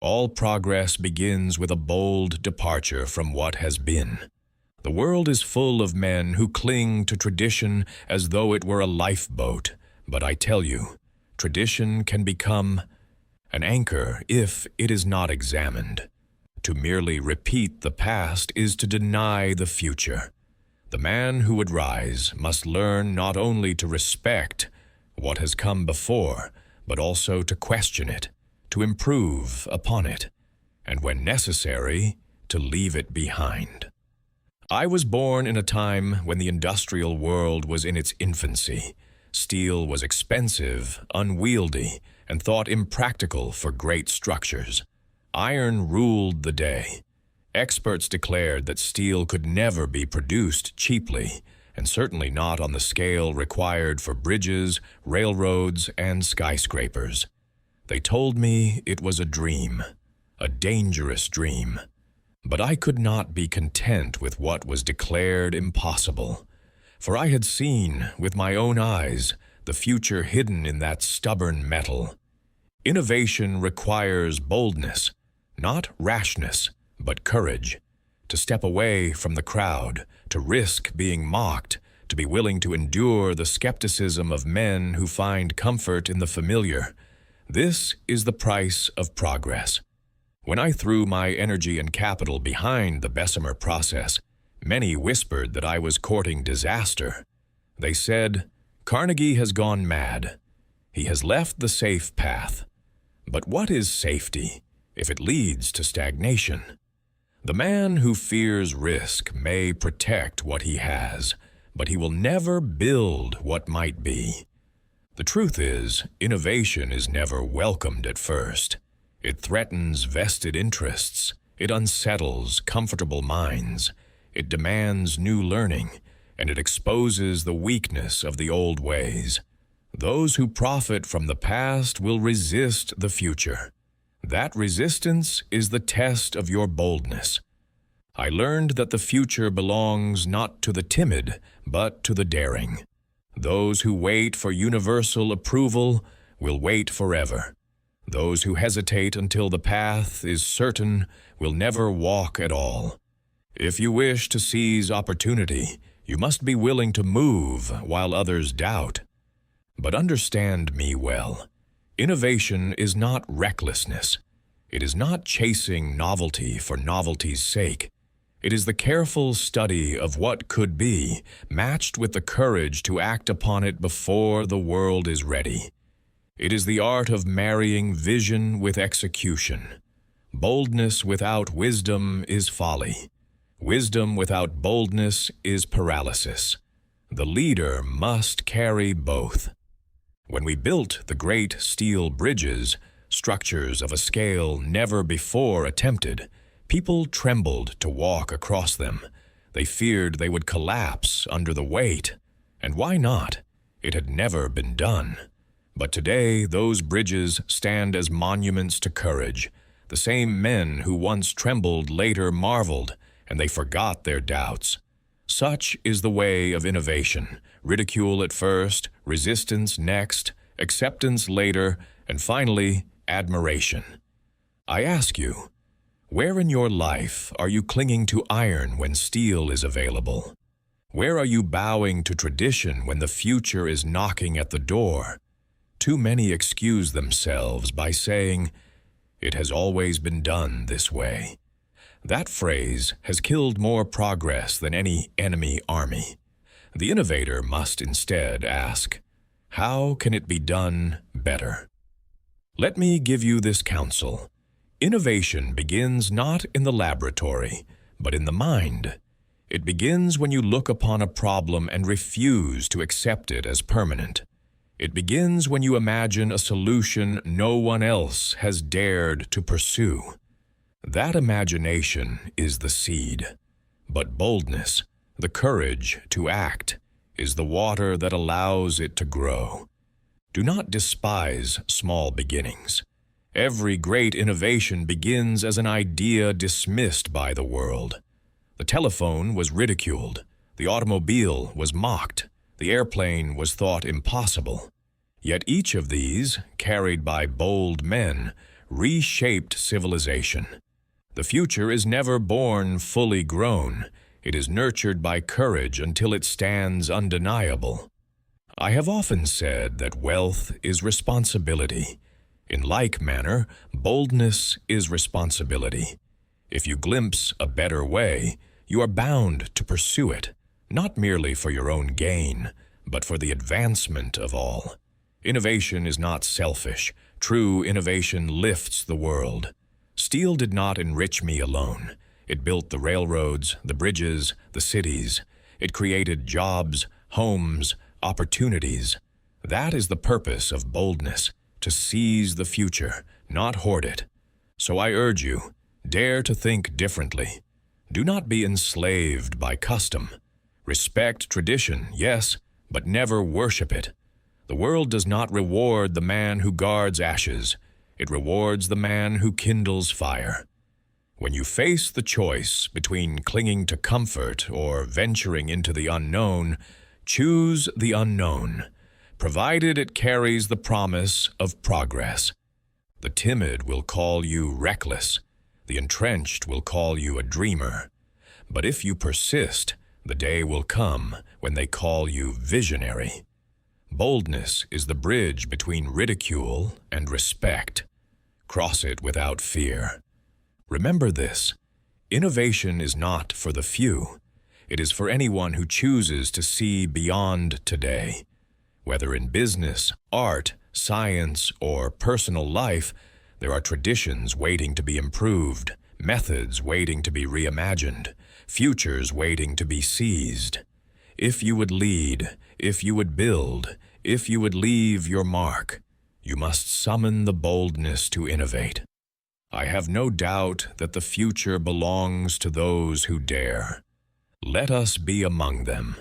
All progress begins with a bold departure from what has been. The world is full of men who cling to tradition as though it were a lifeboat, but I tell you, tradition can become an anchor if it is not examined. To merely repeat the past is to deny the future. The man who would rise must learn not only to respect what has come before, but also to question it, to improve upon it, and when necessary, to leave it behind. I was born in a time when the industrial world was in its infancy. Steel was expensive, unwieldy, and thought impractical for great structures. Iron ruled the day. Experts declared that steel could never be produced cheaply, and certainly not on the scale required for bridges, railroads, and skyscrapers. They told me it was a dream, a dangerous dream. But I could not be content with what was declared impossible, for I had seen, with my own eyes, the future hidden in that stubborn metal. Innovation requires boldness, not rashness, but courage, to step away from the crowd, to risk being mocked, to be willing to endure the skepticism of men who find comfort in the familiar. This is the price of progress. When I threw my energy and capital behind the Bessemer process, many whispered that I was courting disaster. They said, "Carnegie has gone mad. He has left the safe path." But what is safety if it leads to stagnation? The man who fears risk may protect what he has, but he will never build what might be. The truth is, innovation is never welcomed at first. It threatens vested interests. It unsettles comfortable minds. It demands new learning, and it exposes the weakness of the old ways. Those who profit from the past will resist the future. That resistance is the test of your boldness. I learned that the future belongs not to the timid, but to the daring. Those who wait for universal approval will wait forever. Those who hesitate until the path is certain will never walk at all. If you wish to seize opportunity, you must be willing to move while others doubt. But understand me well. Innovation is not recklessness. It is not chasing novelty for novelty's sake. It is the careful study of what could be, matched with the courage to act upon it before the world is ready. It is the art of marrying vision with execution. Boldness without wisdom is folly. Wisdom without boldness is paralysis. The leader must carry both. When we built the great steel bridges, structures of a scale never before attempted, people trembled to walk across them. They feared they would collapse under the weight. And why not? It had never been done. But today, those bridges stand as monuments to courage. The same men who once trembled later marveled, and they forgot their doubts. Such is the way of innovation. Ridicule at first, resistance next, acceptance later, and finally, admiration. I ask you, where in your life are you clinging to iron when steel is available? Where are you bowing to tradition when the future is knocking at the door? Too many excuse themselves by saying, "It has always been done this way." That phrase has killed more progress than any enemy army. The innovator must instead ask, how can it be done better? Let me give you this counsel. Innovation begins not in the laboratory, but in the mind. It begins when you look upon a problem and refuse to accept it as permanent. It begins when you imagine a solution no one else has dared to pursue. That imagination is the seed, but boldness, the courage to act, is the water that allows it to grow. Do not despise small beginnings. Every great innovation begins as an idea dismissed by the world. The telephone was ridiculed, the automobile was mocked, the airplane was thought impossible. Yet each of these, carried by bold men, reshaped civilization. The future is never born fully grown. It is nurtured by courage until it stands undeniable. I have often said that wealth is responsibility. In like manner, boldness is responsibility. If you glimpse a better way, you are bound to pursue it, not merely for your own gain, but for the advancement of all. Innovation is not selfish. True innovation lifts the world. Steel did not enrich me alone. It built the railroads, the bridges, the cities. It created jobs, homes, opportunities. That is the purpose of boldness, to seize the future, not hoard it. So I urge you, dare to think differently. Do not be enslaved by custom. Respect tradition, yes, but never worship it. The world does not reward the man who guards ashes. It rewards the man who kindles fire. When you face the choice between clinging to comfort or venturing into the unknown, choose the unknown, provided it carries the promise of progress. The timid will call you reckless. The entrenched will call you a dreamer. But if you persist, the day will come when they call you visionary. Boldness is the bridge between ridicule and respect. Cross it without fear. Remember this: innovation is not for the few. It is for anyone who chooses to see beyond today. Whether in business, art, science, or personal life, there are traditions waiting to be improved, methods waiting to be reimagined, futures waiting to be seized. If you would lead, if you would build, if you would leave your mark, you must summon the boldness to innovate. I have no doubt that the future belongs to those who dare. Let us be among them.